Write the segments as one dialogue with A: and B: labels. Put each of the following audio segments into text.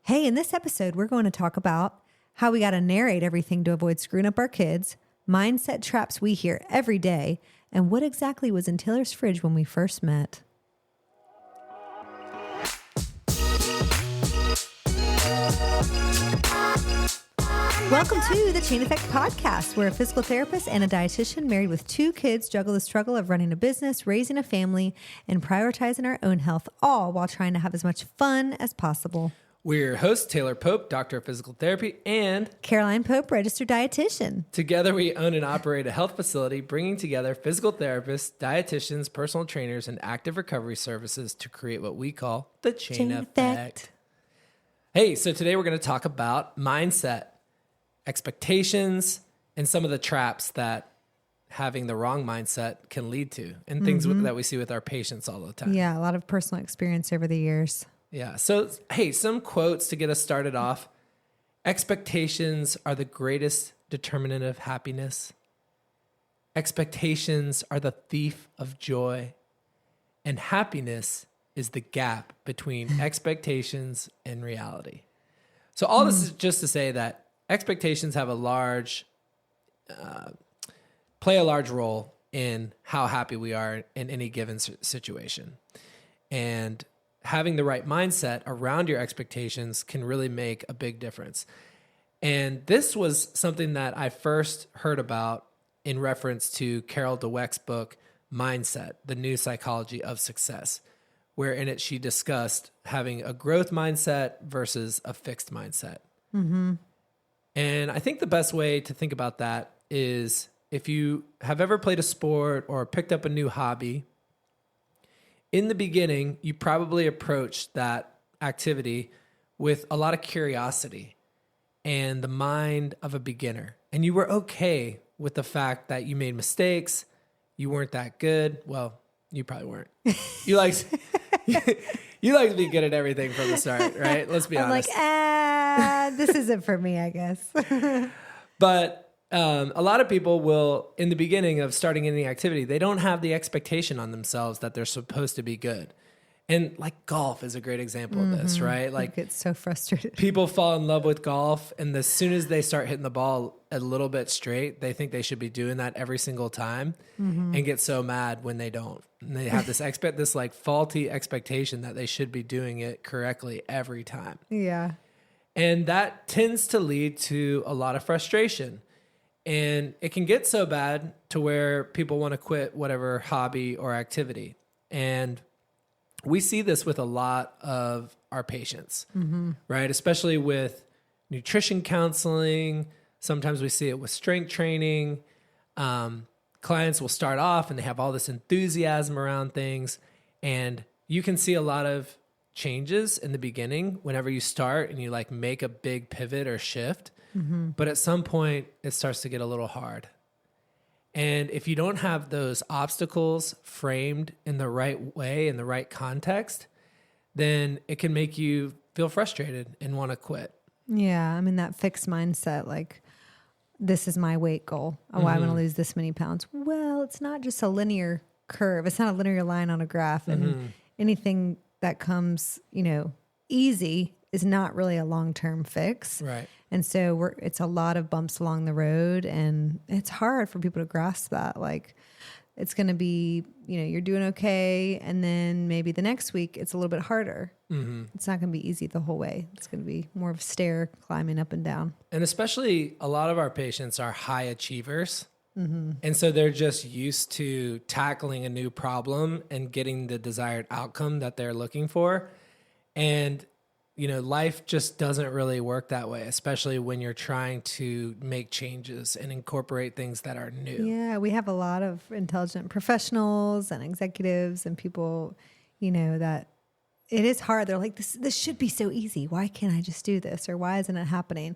A: Hey, in this episode, we're going to talk about how we got to narrate everything to avoid screwing up our kids, mindset traps we hear every day, and what exactly was in Taylor's fridge when we first met. Welcome to the Chain Effect Podcast, where a physical therapist and a dietitian married with 2 kids juggle the struggle of running a business, raising a family, and prioritizing our own health, all while trying to have as much fun as possible.
B: We're your hosts, Taylor Pope, Doctor of Physical Therapy, and
A: Caroline Pope, registered dietitian.
B: Together we own and operate a health facility bringing together physical therapists, dietitians, personal trainers, and active recovery services to create what we call the Chain Effect. Hey, so today we're going to talk about mindset, expectations, and some of the traps that having the wrong mindset can lead to, and things that we see with our patients all the time.
A: Yeah, a lot of personal experience over the years.
B: Yeah. So, hey, some quotes to get us started off. Expectations are the greatest determinant of happiness. Expectations are the thief of joy. And happiness is the gap between expectations and reality. So all this is just to say that expectations have play a large role in how happy we are in any given situation. And having the right mindset around your expectations can really make a big difference. And this was something that I first heard about in reference to Carol Dweck's book, Mindset, The New Psychology of Success, where in it she discussed having a growth mindset versus a fixed mindset. Mm-hmm. And I think the best way to think about that is if you have ever played a sport or picked up a new hobby, in the beginning, you probably approached that activity with a lot of curiosity and the mind of a beginner. And you were okay with the fact that you made mistakes, you weren't that good. Well, you probably weren't. You like to be good at everything from the start, right? Let's be honest.
A: I'm like, this isn't for me, I guess.
B: But a lot of people will, in the beginning of starting any activity, they don't have the expectation on themselves that they're supposed to be good. And like golf is a great example of this, right? Like,
A: I get so frustrated.
B: People fall in love with golf, and as soon as they start hitting the ball a little bit straight, they think they should be doing that every single time and get so mad when they don't. And they have this like faulty expectation that they should be doing it correctly every time.
A: Yeah.
B: And that tends to lead to a lot of frustration. And it can get so bad to where people want to quit whatever hobby or activity. And we see this with a lot of our patients, right? Especially with nutrition counseling. Sometimes we see it with strength training. Clients will start off and they have all this enthusiasm around things. And you can see a lot of changes in the beginning whenever you start and you like make a big pivot or shift. But at some point, it starts to get a little hard. And if you don't have those obstacles framed in the right way, in the right context, then it can make you feel frustrated and want to quit.
A: Yeah. I mean, that fixed mindset, like, this is my weight goal. Oh, I want to lose this many pounds. Well, it's not just a linear curve. It's not a linear line on a graph. And anything that comes, easy is not really a long-term fix.
B: Right.
A: And so it's a lot of bumps along the road, and it's hard for people to grasp that. Like, it's going to be, you're doing okay. And then maybe the next week it's a little bit harder. It's not going to be easy the whole way. It's going to be more of a stair climbing up and down.
B: And especially a lot of our patients are high achievers. And so they're just used to tackling a new problem and getting the desired outcome that they're looking for. And life just doesn't really work that way, especially when you're trying to make changes and incorporate things that are new.
A: Yeah, we have a lot of intelligent professionals and executives and people, that it is hard. They're like, this should be so easy. Why can't I just do this? Or why isn't it happening?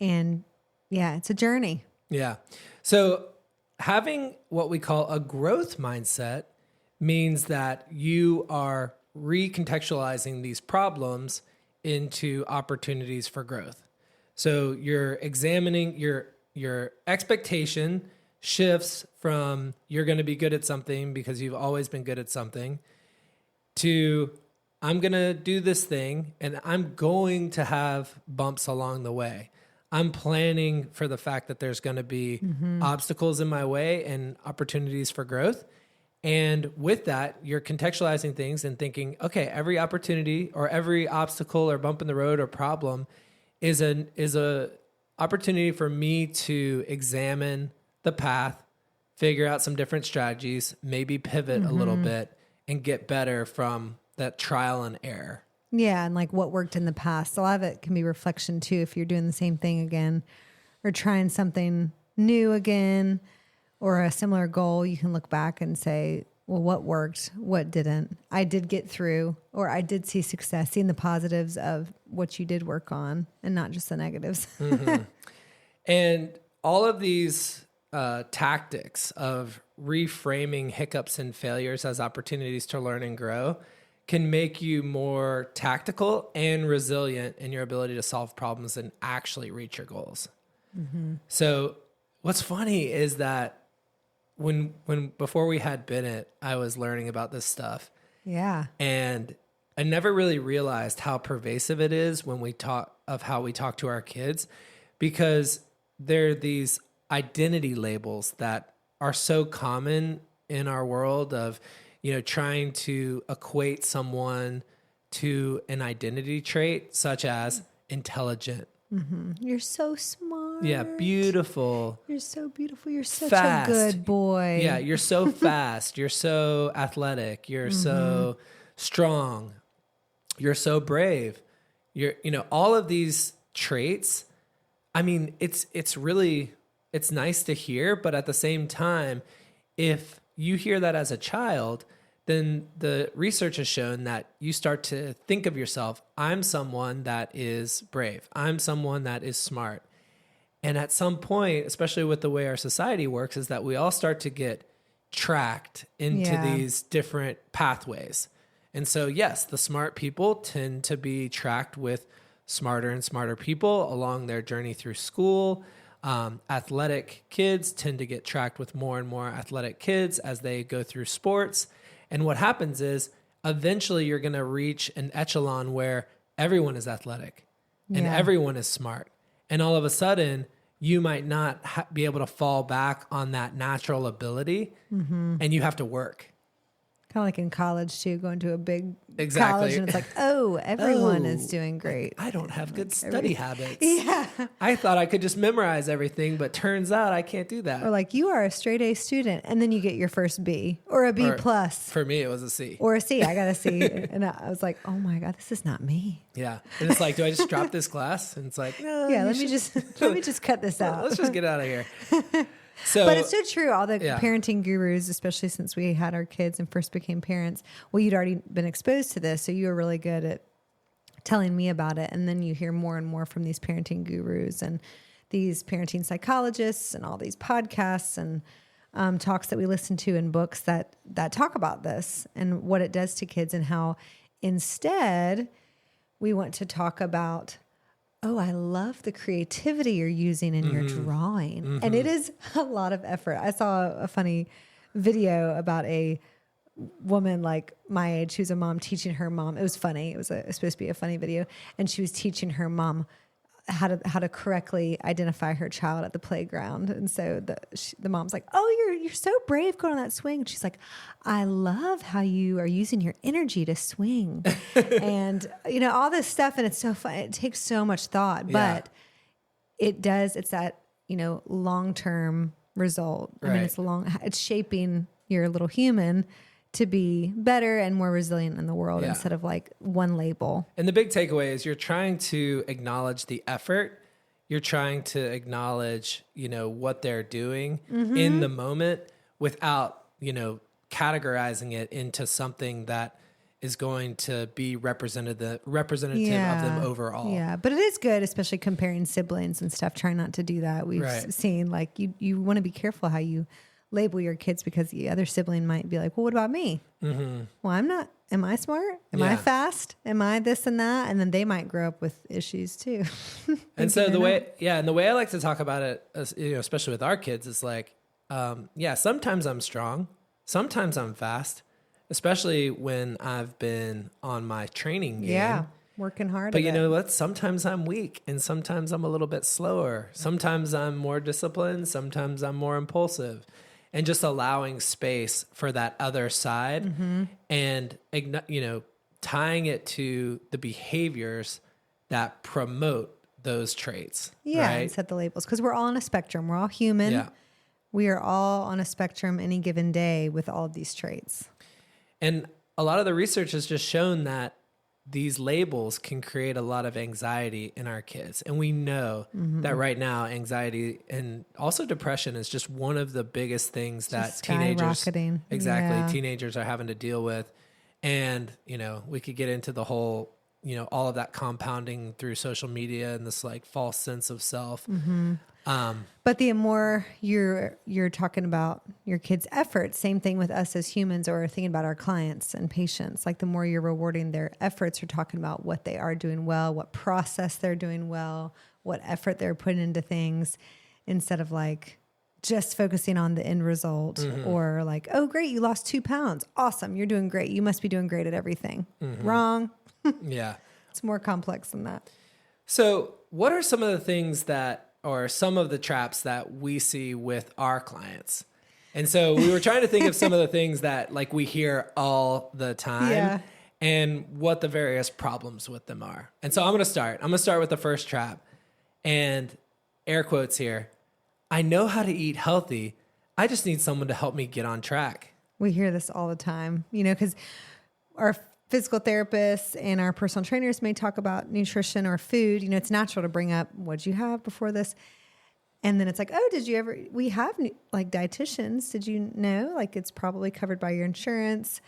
A: And yeah, it's a journey.
B: Yeah. So having what we call a growth mindset means that you are recontextualizing these problems into opportunities for growth. So you're examining your expectation shifts from you're going to be good at something because you've always been good at something to I'm going to do this thing and I'm going to have bumps along the way. I'm planning for the fact that there's going to be obstacles in my way and opportunities for growth. And with that, you're contextualizing things and thinking, okay, every opportunity or every obstacle or bump in the road or problem is a opportunity for me to examine the path, figure out some different strategies, maybe pivot a little bit and get better from that trial and error.
A: Yeah. And like what worked in the past. A lot of it can be reflection too. If you're doing the same thing again or trying something new again or a similar goal, you can look back and say, well, what worked? What didn't? I did get through, or I did see success, seeing the positives of what you did work on and not just the negatives.
B: And all of these tactics of reframing hiccups and failures as opportunities to learn and grow can make you more tactical and resilient in your ability to solve problems and actually reach your goals. So what's funny is that when before we had Bennett, I was learning about this stuff.
A: Yeah.
B: And I never really realized how pervasive it is when we talk of how we talk to our kids, because there are these identity labels that are so common in our world of, trying to equate someone to an identity trait such as intelligent.
A: You're so smart.
B: Yeah, beautiful.
A: You're so beautiful. You're such
B: Fast.
A: a good boy.
B: Yeah, you're so fast. You're so athletic. You're so strong. You're so brave. You're, all of these traits. I mean, it's nice to hear, but at the same time, if you hear that as a child, then the research has shown that you start to think of yourself, I'm someone that is brave. I'm someone that is smart. And at some point, especially with the way our society works, is that we all start to get tracked into these different pathways. And so, yes, the smart people tend to be tracked with smarter and smarter people along their journey through school. Athletic kids tend to get tracked with more and more athletic kids as they go through sports. And what happens is eventually you're going to reach an echelon where everyone is athletic and everyone is smart. And all of a sudden you might not be able to fall back on that natural ability and you have to work.
A: Kind of like in college too, going to a big
B: Exactly.
A: college and it's like, oh, everyone is doing great.
B: I don't have good study habits.
A: Yeah.
B: I thought I could just memorize everything, but turns out I can't do that.
A: Or like you are a straight A student and then you get your first B or a B plus.
B: For me, it was a C.
A: Or a C. I got a C. And I was like, oh my God, this is not me.
B: Yeah. And it's like, do I just drop this class? And it's like, no.
A: Yeah, let me just cut this out.
B: Let's just get out of here. So,
A: but it's so true. All the parenting gurus, especially since we had our kids and first became parents, well, you'd already been exposed to this. So you were really good at telling me about it. And then you hear more and more from these parenting gurus and these parenting psychologists and all these podcasts and talks that we listen to in books that talk about this and what it does to kids, and how instead we want to talk about, oh, I love the creativity you're using in your drawing. And it is a lot of effort. I saw a funny video about a woman like my age who's a mom teaching her mom. It was funny. It was supposed to be a funny video. And she was teaching her mom how to correctly identify her child at the playground. And so the mom's like, oh, you're so brave going on that swing. And she's like, I love how you are using your energy to swing. And, all this stuff. And it's so fun. It takes so much thought, but it's that, long-term result. I mean, it's shaping your little human to be better and more resilient in the world instead of like one label.
B: And the big takeaway is you're trying to acknowledge the effort. You're trying to acknowledge, what they're doing in the moment without, categorizing it into something that is going to be representative of them overall. Yeah.
A: But it is good, especially comparing siblings and stuff. Try not to do that. We've seen like you want to be careful how you label your kids, because the other sibling might be like, well, what about me? Well, I'm not. Am I smart? Am I fast? Am I this and that? And then they might grow up with issues too.
B: And so the way I like to talk about it, especially with our kids, is like, sometimes I'm strong, sometimes I'm fast, especially when I've been on my training game.
A: Yeah. Working hard.
B: But you know what? Sometimes I'm weak and sometimes I'm a little bit slower. Sometimes I'm more disciplined. Sometimes I'm more impulsive. And just allowing space for that other side and, tying it to the behaviors that promote those traits.
A: Yeah.
B: Right?
A: And set the labels. Because we're all on a spectrum. We're all human.
B: Yeah.
A: We are all on a spectrum any given day with all of these traits.
B: And a lot of the research has just shown that these labels can create a lot of anxiety in our kids. And we know that right now, anxiety and also depression is just one of the biggest things that teenagers, teenagers are having to deal with. And, we could get into the whole, all of that compounding through social media and this like false sense of self.
A: But the more you're talking about your kids' efforts, same thing with us as humans, or thinking about our clients and patients. Like the more you're rewarding their efforts, you're talking about what they are doing well, what process they're doing well, what effort they're putting into things, instead of like just focusing on the end result or like, oh, great, you lost 2 pounds. Awesome. You're doing great. You must be doing great at everything. Wrong.
B: Yeah.
A: It's more complex than that.
B: So what are some of the things or some of the traps that we see with our clients? And so we were trying to think of some of the things that like we hear all the time and what the various problems with them are. And so I'm going to start with the first trap, and air quotes here. I know how to eat healthy. I just need someone to help me get on track.
A: We hear this all the time, because our physical therapists and our personal trainers may talk about nutrition or food. It's natural to bring up, what'd you have before this? And then it's like, oh, we have like dietitians. Did you know? Like it's probably covered by your insurance.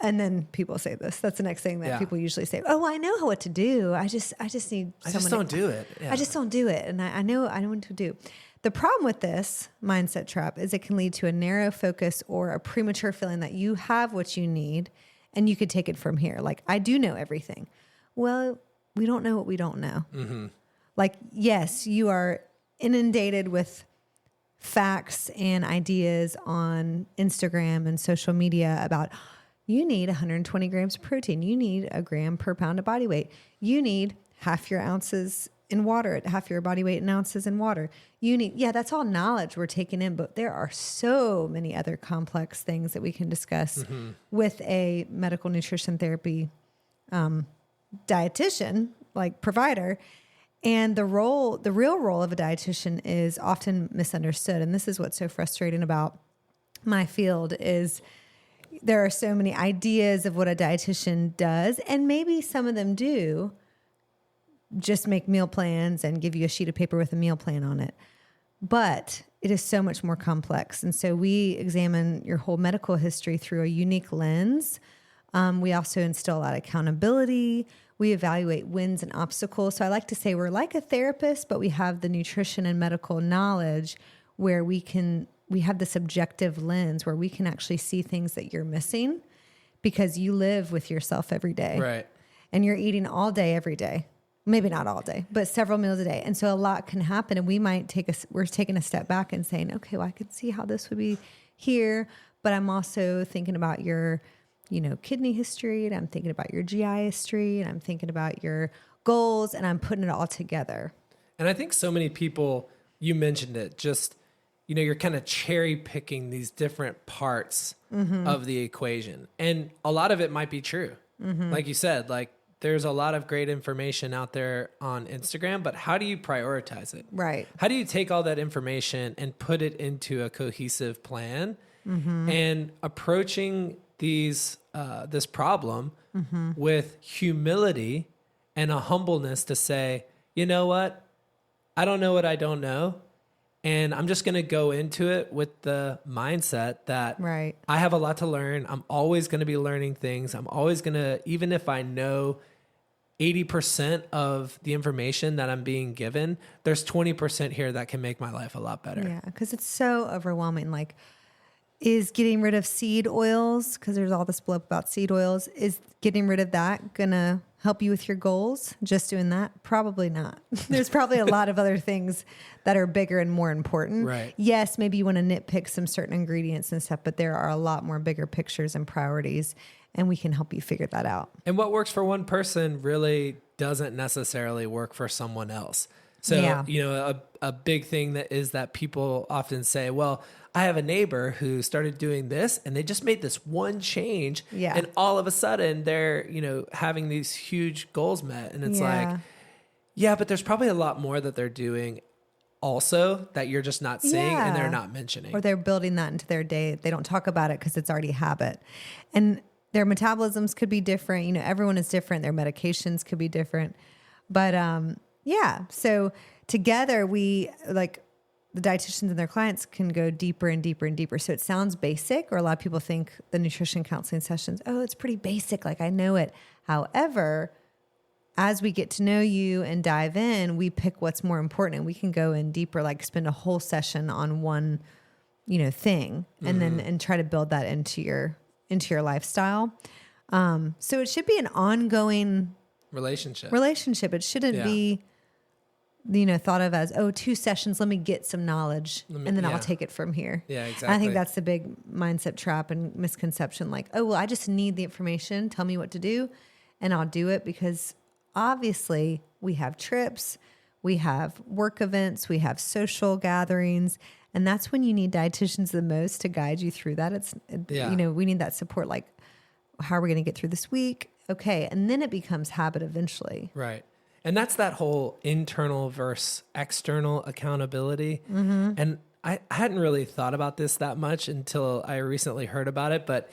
A: And then people say this. That's the next thing that people usually say. Oh, I know what to do. I just need someone.
B: I just don't do it. Yeah.
A: I just don't do it. And I know what to do. The problem with this mindset trap is it can lead to a narrow focus or a premature feeling that you have what you need and you could take it from here. Like, I do know everything. Well, we don't know what we don't know. Like, yes, you are inundated with facts and ideas on Instagram and social media about you need 120 grams of protein. You need a gram per pound of body weight. You need half your ounces in water, half your body weight in ounces in water. That's all knowledge we're taking in, but there are so many other complex things that we can discuss with a medical nutrition therapy dietitian, like provider. And the real role of a dietitian is often misunderstood. And this is what's so frustrating about my field is there are so many ideas of what a dietitian does, and maybe some of them do just make meal plans and give you a sheet of paper with a meal plan on it. But it is so much more complex. And so we examine your whole medical history through a unique lens. We also instill a lot of accountability. We evaluate wins and obstacles. So I like to say we're like a therapist, but we have the nutrition and medical knowledge where we have this objective lens where we can actually see things that you're missing because you live with yourself every day.
B: Right.
A: And you're eating all day, every day. Maybe not all day, but several meals a day. And so a lot can happen. And we're taking a step back and saying, okay, well, I could see how this would be here, but I'm also thinking about your, kidney history, and I'm thinking about your GI history, and I'm thinking about your goals, and I'm putting it all together.
B: And I think so many people, you mentioned it, just, you're kind of cherry picking these different parts of the equation. And a lot of it might be true. Like you said, like, there's a lot of great information out there on Instagram, but how do you prioritize it?
A: Right.
B: How do you take all that information and put it into a cohesive plan? And approaching this problem with humility and a humbleness to say, you know what? I don't know what I don't know. And I'm just going to go into it with the mindset that I have a lot to learn. I'm always going to be learning things. I'm always going to, even if I know 80% of the information that I'm being given, there's 20% here that can make my life a lot better.
A: Yeah, because it's so overwhelming. Like, is getting rid of seed oils, because there's all this blow up about seed oils, is getting rid of that going to help you with your goals just doing that? Probably not. There's probably a lot of other things that are bigger and more important.
B: Right.
A: Yes, maybe you want to nitpick some certain ingredients and stuff, but there are a lot more bigger pictures and priorities, and we can help you figure that out.
B: And what works for one person really doesn't necessarily work for someone else. So, a big thing that people often say, well, I have a neighbor who started doing this and they just made this one change.
A: Yeah.
B: And all of a sudden they're, having these huge goals met. And it's like, but there's probably a lot more that they're doing also that you're just not seeing and they're not mentioning.
A: Or they're building that into their day. They don't talk about it because it's already habit. And their metabolisms could be different. Everyone is different. Their medications could be different. But so together we the dietitians and their clients can go deeper and deeper and deeper. So it sounds basic, or a lot of people think the nutrition counseling sessions, it's pretty basic. Like I know it. However, as we get to know you and dive in, we pick what's more important and we can go in deeper, like spend a whole session on one, thing and then try to build that into your lifestyle. So it should be an ongoing relationship. It shouldn't be, thought of as, 2 sessions, let me get some knowledge and then I'll take it from here.
B: Yeah, exactly.
A: And I think that's the big mindset trap and misconception. Like, I just need the information. Tell me what to do and I'll do it, because obviously we have trips, we have work events, we have social gatherings, and that's when you need dietitians the most to guide you through that. We need that support. Like, how are we going to get through this week? Okay. And then it becomes habit eventually.
B: Right. And that's that whole internal versus external accountability. Mm-hmm. And I hadn't really thought about this that much until I recently heard about it. But,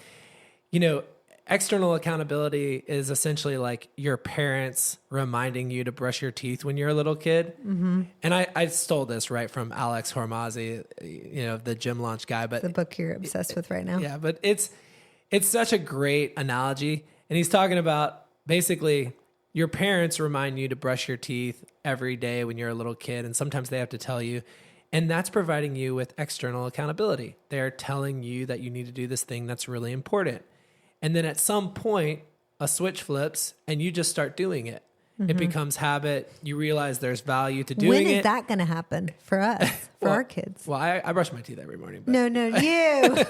B: external accountability is essentially like your parents reminding you to brush your teeth when you're a little kid. Mm-hmm. And I stole this right from Alex Hormozzi, the gym launch guy. But
A: the book you're obsessed with right now.
B: Yeah, but it's such a great analogy. And he's talking about basically your parents remind you to brush your teeth every day when you're a little kid, and sometimes they have to tell you, and that's providing you with external accountability. They're telling you that you need to do this thing that's really important. And then at some point, a switch flips and you just start doing it. Mm-hmm. It becomes habit. You realize there's value to doing it.
A: When is that going to happen for us, for our kids?
B: Well, I brush my teeth every morning. But.
A: No, you.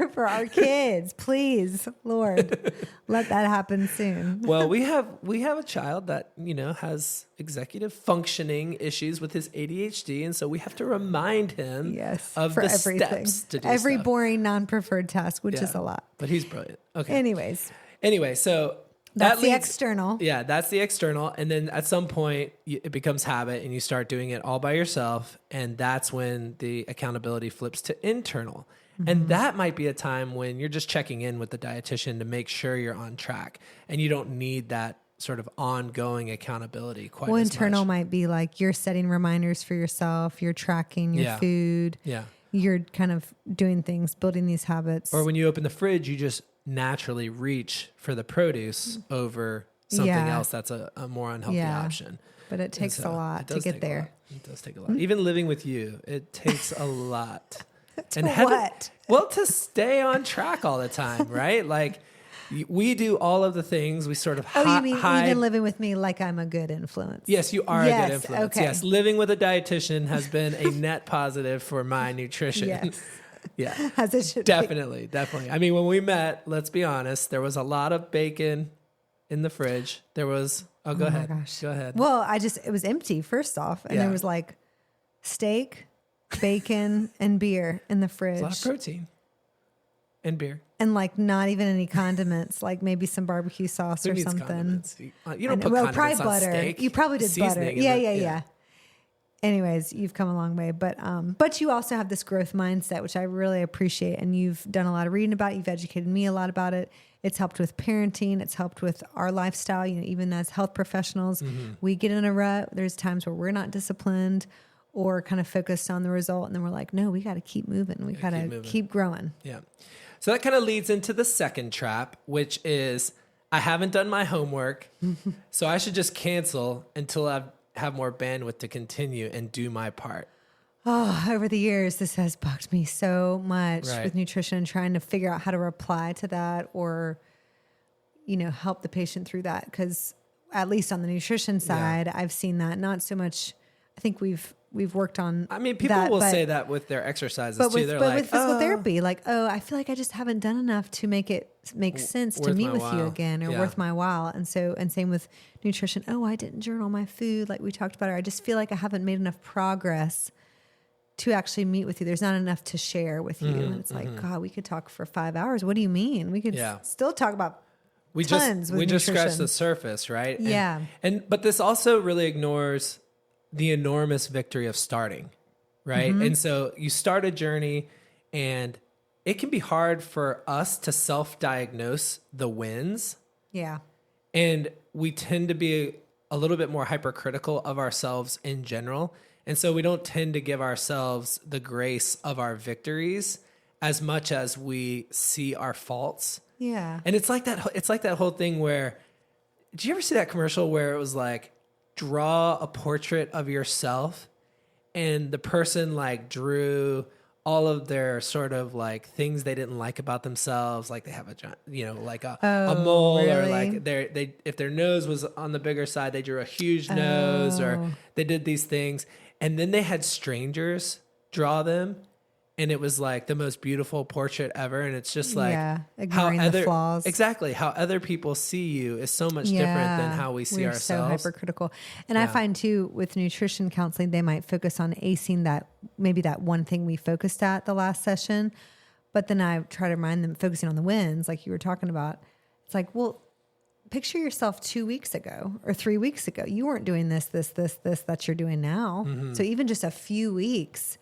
A: for our kids, please, Lord, let that happen soon.
B: Well, we have a child that, has executive functioning issues with his ADHD. And so we have to remind him of the steps to do
A: every
B: stuff.
A: Boring, non-preferred task, which is a lot.
B: But he's brilliant. Okay.
A: Anyway,
B: so...
A: That's the external.
B: Yeah, that's the external. And then at some point, it becomes habit and you start doing it all by yourself. And that's when the accountability flips to internal. Mm-hmm. And that might be a time when you're just checking in with the dietitian to make sure you're on track. And you don't need that sort of ongoing accountability quite as much.
A: Internal might be like you're setting reminders for yourself. You're tracking your food.
B: Yeah.
A: You're kind of doing things, building these habits.
B: Or when you open the fridge, you just naturally reach for the produce over something else that's a more unhealthy option.
A: But it takes a lot to get there.
B: It does take a lot. Even living with you, it takes a lot.
A: What?
B: Well, to stay on track all the time, right? Like we do all of the things. We sort of
A: you mean even living with me like I'm a good influence?
B: Yes, you are a good influence.
A: Okay.
B: Yes, living with a dietitian has been a net positive for my nutrition.
A: Yes.
B: Yeah,
A: as it should
B: definitely. I mean, when we met, let's be honest, there was a lot of bacon in the fridge. There was, go ahead.
A: Gosh.
B: Go ahead.
A: Well, it was empty first off. And there was like steak, bacon, and beer in the fridge.
B: It's a lot of protein and beer.
A: And like not even any condiments, like maybe some barbecue sauce or something.
B: Condiments? You don't put condiments on
A: butter.
B: steak.
A: You probably did butter. Yeah. Anyways, you've come a long way, but you also have this growth mindset, which I really appreciate. And you've done a lot of reading about it. You've educated me a lot about it. It's helped with parenting. It's helped with our lifestyle. Even as health professionals, we get in a rut. There's times where we're not disciplined or kind of focused on the result. And then we're like, no, we got to keep moving. We got to keep growing.
B: Yeah. So that kind of leads into the second trap, which is I haven't done my homework. So I should just cancel until I have more bandwidth to continue and do my part.
A: Oh, over the years, this has bugged me so much with nutrition, trying to figure out how to reply to that or, help the patient through that. Because at least on the nutrition side, I've seen that. Not so much. I think we've worked on.
B: I mean, people will say that with their exercises too. They're
A: but
B: like,
A: with physical therapy, like, oh, I feel like I just haven't done enough to make it make sense to meet with you again, or worth my while. And same with nutrition. Oh, I didn't journal my food like we talked about, or I just feel like I haven't made enough progress to actually meet with you. There's not enough to share with you. And it's like, God, we could talk for 5 hours. What do you mean? We could still talk about tons with nutrition.
B: Just scratched the surface, right?
A: Yeah.
B: But this also really ignores the enormous victory of starting, right? And so you start a journey, and it can be hard for us to self-diagnose the wins.
A: Yeah.
B: And we tend to be a little bit more hypercritical of ourselves in general. And so we don't tend to give ourselves the grace of our victories as much as we see our faults.
A: Yeah.
B: And it's like that whole thing where, did you ever see that commercial where it was like, draw a portrait of yourself, and the person like drew all of their sort of like things they didn't like about themselves, like they have a mole,
A: really?
B: or like they if their nose was on the bigger side, they drew a huge nose, or they did these things, and then they had strangers draw them, and it was like the most beautiful portrait ever. And it's just like,
A: ignoring the flaws.
B: Exactly. How other people see you is so much different than how we see ourselves.
A: So hypercritical. And I find too, with nutrition counseling, they might focus on acing maybe that one thing we focused at the last session. But then I try to remind them, focusing on the wins, like you were talking about. It's like, well, picture yourself 2 weeks ago or 3 weeks ago. You weren't doing this that you're doing now. So even just a few weeks,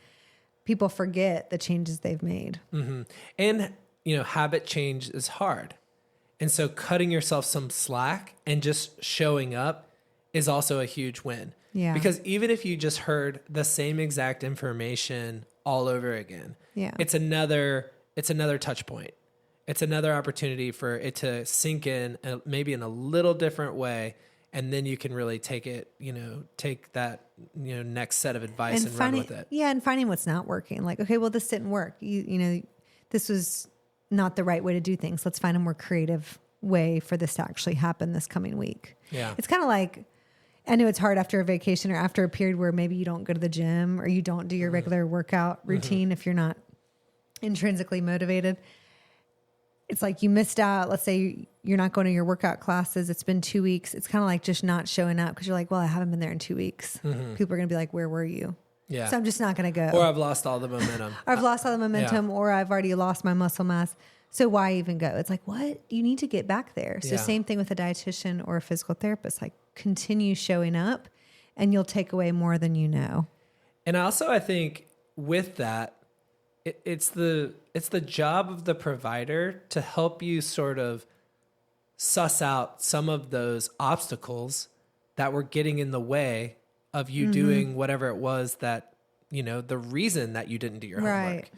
A: people forget the changes they've made.
B: And, habit change is hard. And so cutting yourself some slack and just showing up is also a huge win.
A: Yeah.
B: Because even if you just heard the same exact information all over again, it's another touch point. It's another opportunity for it to sink in, maybe in a little different way. And then you can really take it, take that, next set of advice and run with it.
A: Yeah. And finding what's not working. Like, okay, well, this didn't work. This was not the right way to do things. Let's find a more creative way for this to actually happen this coming week.
B: Yeah.
A: It's kind of like, I know it's hard after a vacation or after a period where maybe you don't go to the gym or you don't do your regular workout routine if you're not intrinsically motivated. It's like you missed out. Let's say you're not going to your workout classes. It's been 2 weeks. It's kind of like just not showing up because you're like, well, I haven't been there in 2 weeks. People are going to be like, where were you?
B: Yeah.
A: So I'm just not going to go.
B: Or I've lost all the momentum.
A: Or I've already lost my muscle mass. So why even go? It's like, what? You need to get back there. So same thing with a dietitian or a physical therapist. Like, continue showing up and you'll take away more than you know.
B: And also, I think with that, it's the job of the provider to help you sort of suss out some of those obstacles that were getting in the way of you doing whatever it was that, the reason that you didn't do your homework.
A: Right.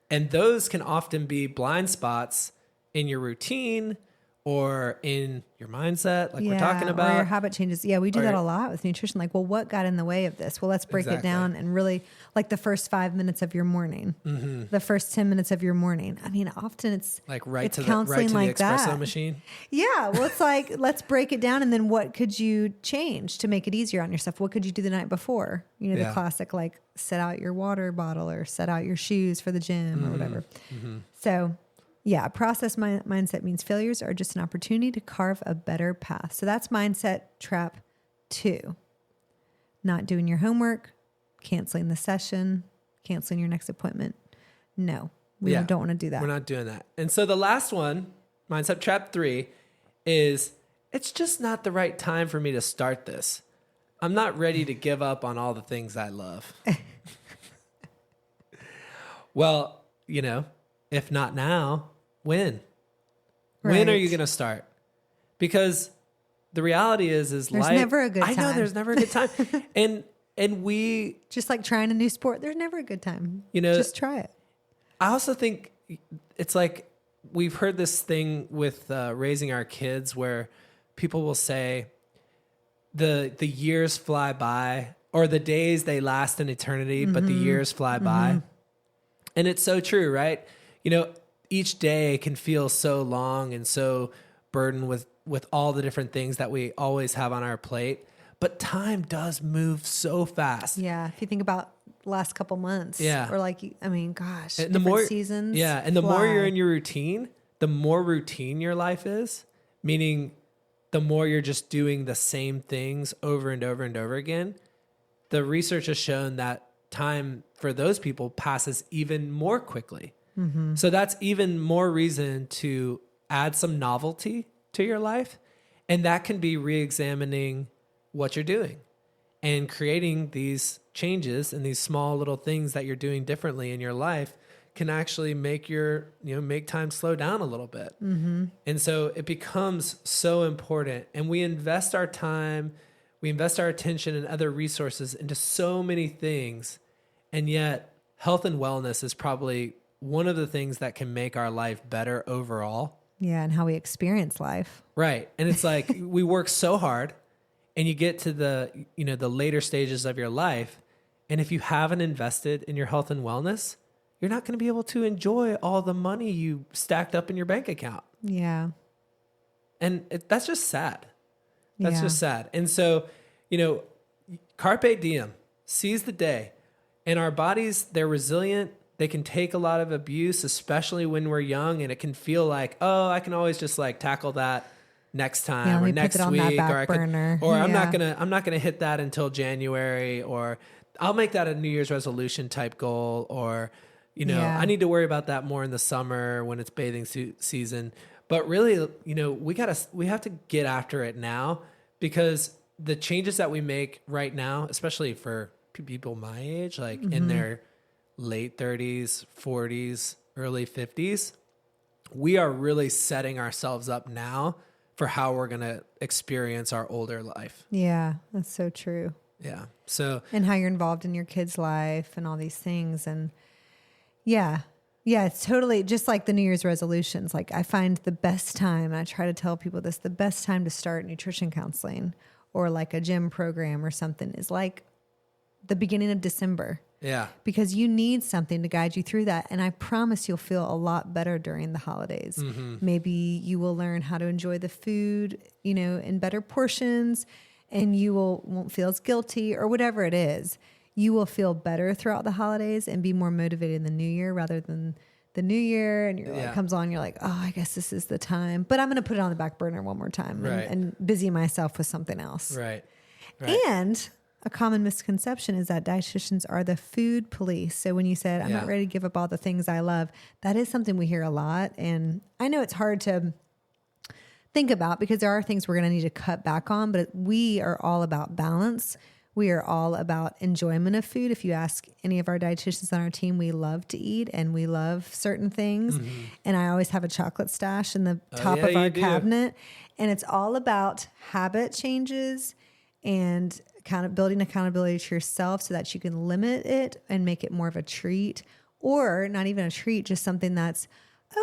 B: And those can often be blind spots in your routine or in your mindset, like we're talking about.
A: Or your habit changes. Yeah, we do that a lot with nutrition. Like, well, what got in the way of this? Well, let's break it down and really, like the first 5 minutes of your morning, the first 10 minutes of your morning. I mean, often it's
B: like
A: it's
B: to the
A: like
B: espresso
A: that.
B: machine.
A: Yeah, well, it's like, let's break it down. And then what could you change to make it easier on yourself? What could you do the night before? The classic, like, set out your water bottle or set out your shoes for the gym or whatever. So... yeah, process mindset means failures are just an opportunity to carve a better path. So that's mindset trap 2. Not doing your homework, canceling the session, canceling your next appointment. No, we don't want to do that.
B: We're not doing that. And so the last one, mindset trap 3, is it's just not the right time for me to start this. I'm not ready to give up on all the things I love. Well, if not now, when? When are you going to start? Because the reality is
A: there's
B: life.
A: Never a good time.
B: I know there's never a good time. and we
A: just like trying a new sport. There's never a good time. Just try it.
B: I also think it's like we've heard this thing with raising our kids where people will say the years fly by, or the days, they last an eternity, but the years fly by. And it's so true, right? Each day can feel so long and so burdened with with all the different things that we always have on our plate. But time does move so fast.
A: Yeah. If you think about last couple months,
B: Yeah.
A: or like, I mean, gosh,
B: And
A: different seasons.
B: Yeah. And the more
A: fly.
B: you're in your routine, the more routine your life is, meaning the more you're just doing the same things over and over and over again. The research has shown that time for those people passes even more quickly. Mm-hmm. So that's even more reason to add some novelty to your life. And that can be re-examining what you're doing and creating these changes and these small little things that you're doing differently in your life can actually make make time slow down a little bit. Mm-hmm. And so it becomes so important, and we invest our time, we invest our attention and other resources into so many things. And yet health and wellness is probably one of the things that can make our life better overall.
A: Yeah. And how we experience life.
B: Right. And it's like we work so hard, and you get to the later stages of your life. And if you haven't invested in your health and wellness, you're not going to be able to enjoy all the money you stacked up in your bank account.
A: Yeah.
B: And that's just sad. That's just sad. And so, carpe diem, seize the day. And our bodies, they're resilient. They can take a lot of abuse, especially when we're young. And it can feel like, oh, I can always just like tackle that next time or next week, or I'm not gonna hit that until January, or I'll make that a New Year's resolution type goal, or I need to worry about that more in the summer when it's bathing season. But really, we have to get after it now, because the changes that we make right now, especially for people my age, like in their late 30s, 40s, early 50s, we are really setting ourselves up now for how we're going to experience our older life.
A: Yeah, that's so true.
B: Yeah. So,
A: and how you're involved in your kid's life and all these things. And yeah, it's totally just like the New Year's resolutions. Like I find the best time, and I try to tell people this, the best time to start nutrition counseling or like a gym program or something is like the beginning of December.
B: Yeah.
A: Because you need something to guide you through that. And I promise you'll feel a lot better during the holidays. Mm-hmm. Maybe you will learn how to enjoy the food, in better portions, and you won't feel as guilty or whatever it is. You will feel better throughout the holidays and be more motivated in the new year rather than the new year. And it comes on, you're like, oh, I guess this is the time, but I'm going to put it on the back burner one more time and busy myself with something else.
B: Right.
A: And a common misconception is that dietitians are the food police. So when you said, I'm not ready to give up all the things I love, that is something we hear a lot. And I know it's hard to think about because there are things we're going to need to cut back on, but we are all about balance. We are all about enjoyment of food. If you ask any of our dietitians on our team, we love to eat and we love certain things. Mm-hmm. And I always have a chocolate stash in the top of our cabinet. And it's all about habit changes and building accountability to yourself so that you can limit it and make it more of a treat, or not even a treat, just something that's,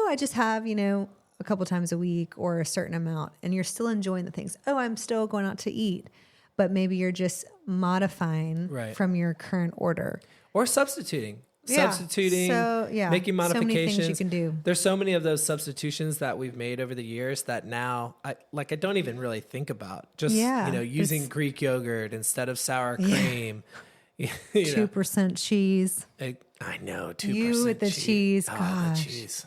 A: I just have, a couple times a week or a certain amount, and you're still enjoying the things. I'm still going out to eat, but maybe you're just modifying from your current order.
B: Or substituting,
A: so,
B: making modifications. So many things
A: you can do.
B: There's so many of those substitutions that we've made over the years that now I don't even really think about. Just, using Greek yogurt instead of sour cream.
A: 2% cheese.
B: I know, 2%
A: You with the cheese. Gosh.
B: The cheese.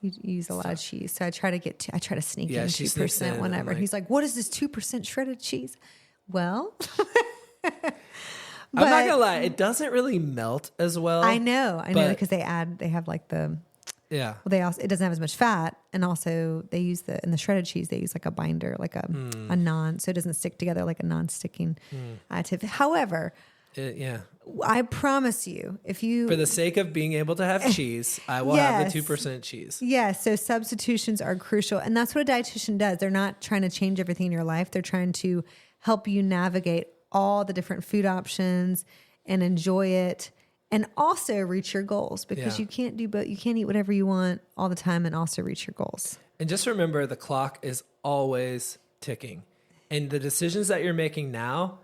A: You use a lot of cheese. So I try to sneak in 2% whenever.
B: Like,
A: he's like, what is this 2% shredded cheese? Well...
B: I'm not gonna lie, it doesn't really melt as well.
A: I know because they have like the Well, it doesn't have as much fat, and also they use in the shredded cheese they use like a binder, like a non, so it doesn't stick together like a non-sticking additive. However, I promise you, if you
B: for the sake of being able to have cheese, I will have the 2% cheese.
A: Yes, so substitutions are crucial, and that's what a dietitian does. They're not trying to change everything in your life. They're trying to help you navigate all the different food options and enjoy it and also reach your goals, because you can't do both. You can't eat whatever you want all the time and also reach your goals.
B: And just remember, the clock is always ticking, and the decisions that you're making now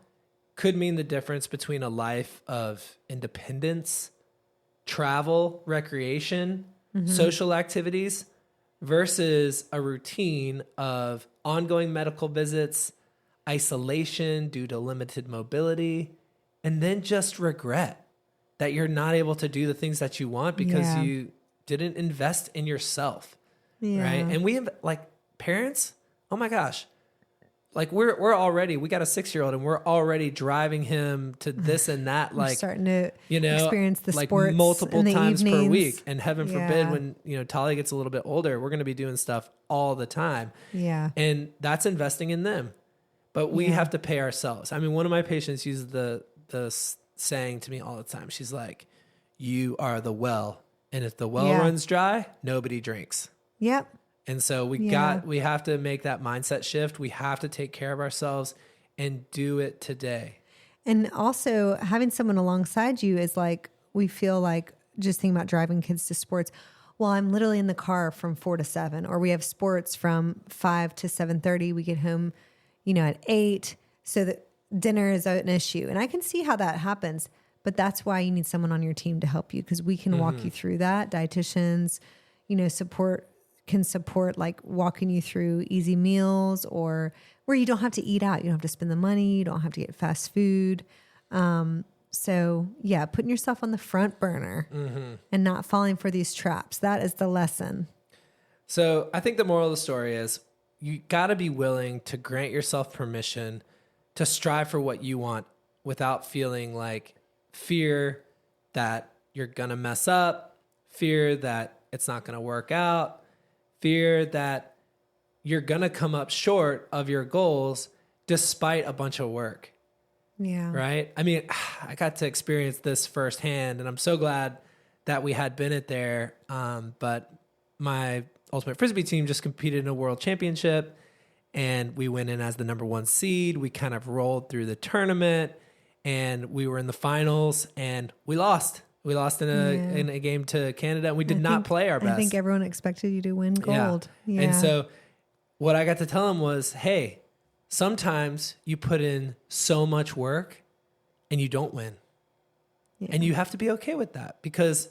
B: could mean the difference between a life of independence, travel, recreation, social activities versus a routine of ongoing medical visits, isolation due to limited mobility, and then just regret that you're not able to do the things that you want because you didn't invest in yourself. Right. And we have like parents, oh my gosh, like we're already, we got a 6-year-old and we're already driving him to this and that, like
A: starting to, experience the
B: like
A: sports
B: multiple
A: in the
B: times
A: evenings.
B: per week. And heaven forbid when, Talia gets a little bit older, we're going to be doing stuff all the time.
A: Yeah.
B: And that's investing in them, but we have to pay ourselves. I mean, one of my patients uses the saying to me all the time. She's like, you are the well. And if the well runs dry, nobody drinks.
A: Yep.
B: And so we have to make that mindset shift. We have to take care of ourselves and do it today.
A: And also having someone alongside you is like, we feel like just thinking about driving kids to sports. Well, I'm literally in the car from 4 to 7, or we have sports from 5 to 7:30. We get home, at 8. So that dinner is an issue. And I can see how that happens, but that's why you need someone on your team to help you. Cause we can walk you through that. Dietitians, can support like walking you through easy meals, or where you don't have to eat out. You don't have to spend the money. You don't have to get fast food. So putting yourself on the front burner and not falling for these traps. That is the lesson.
B: So I think the moral of the story is you got to be willing to grant yourself permission to strive for what you want without feeling like fear that you're going to mess up, fear that it's not going to work out, fear that you're going to come up short of your goals despite a bunch of work.
A: Yeah.
B: Right? I mean, I got to experience this firsthand, and I'm so glad that we had Bennett there. But my ultimate Frisbee team just competed in a world championship, and we went in as the number 1 seed. We kind of rolled through the tournament, and we were in the finals, and we lost. We lost in a game to Canada, and we did not play our best.
A: I think everyone expected you to win gold. Yeah.
B: And so what I got to tell him was, hey, sometimes you put in so much work and you don't win. Yeah. And you have to be okay with that, because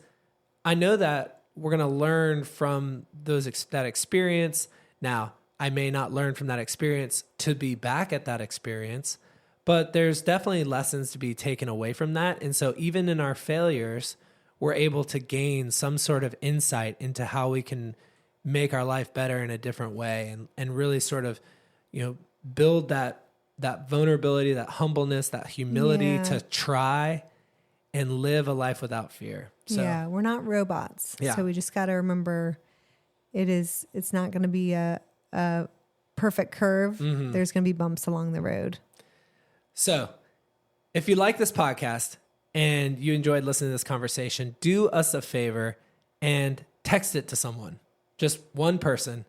B: I know that we're going to learn from that experience. Now, I may not learn from that experience to be back at that experience, but there's definitely lessons to be taken away from that. And so even in our failures, we're able to gain some sort of insight into how we can make our life better in a different way, and really sort of, build that vulnerability, that humbleness, that humility to try and live a life without fear. So,
A: we're not robots.
B: Yeah.
A: So we just got to remember it's not going to be a perfect curve. There's going to be bumps along the road.
B: So if you like this podcast and you enjoyed listening to this conversation, do us a favor and text it to someone, just one person.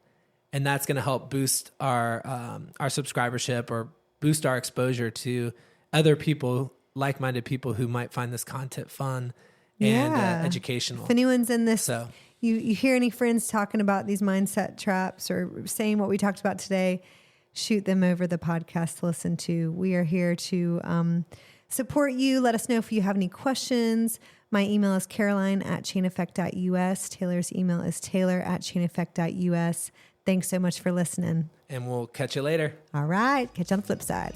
B: And that's going to help boost our subscribership, or boost our exposure to other people, like-minded people who might find this content fun and educational.
A: If anyone's in this,
B: so
A: you hear any friends talking about these mindset traps or saying what we talked about today, shoot them over the podcast to listen to. We are here to support you. Let us know if you have any questions. My email is caroline@chaineffect.us. Taylor's email is taylor@chaineffect.us. Thanks so much for listening.
B: And we'll catch you later.
A: All right. Catch you on the flip side.